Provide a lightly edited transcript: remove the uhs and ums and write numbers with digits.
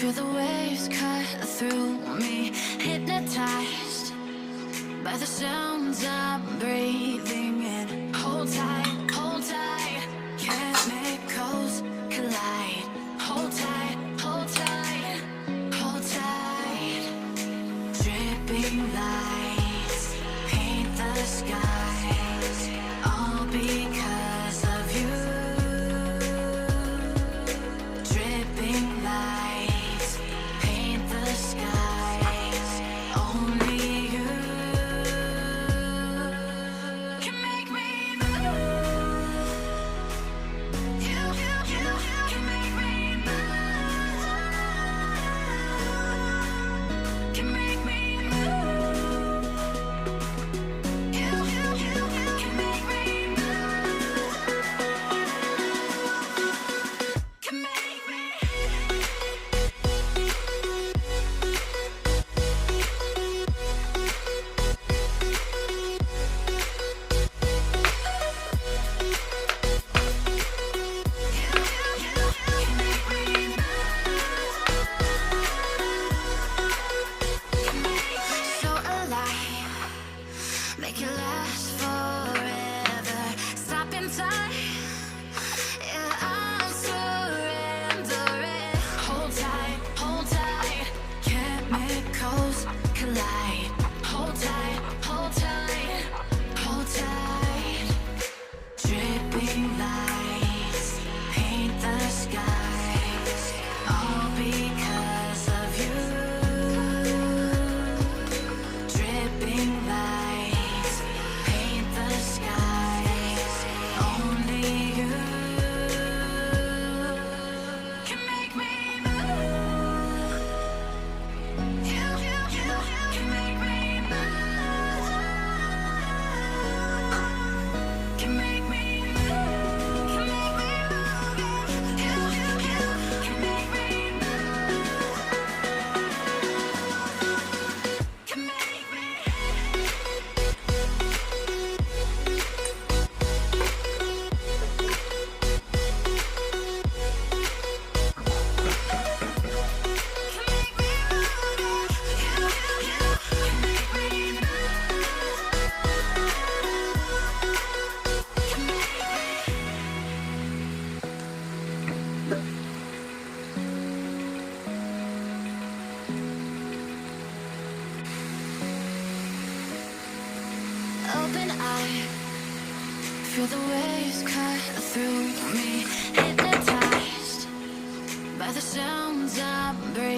Feel the waves cut through me, hypnotized by the sounds I'm breathing in. Hold tight, chemicals collide. Hold tight, hold tight, hold tight. Dripping lights paint the skies, all because of you. Dripping lights paint the skies, only you can make me move. You can make me move. Can make me move. You can make me move. Can make me. So alive, make it last forever. Stop in time, yeah, I'm surrendering. Hold tight, chemicals collide. Hold tight, hold tight, hold tight. Dripping lights paint the skies, all because of you. Dripping lights paint the skies, only you can make me move. You can make me move. Can make me move. Can make me move. You can make me move. Can make me. Open eye, feel the waves cut through me, hypnotized by the sounds I'm breathing.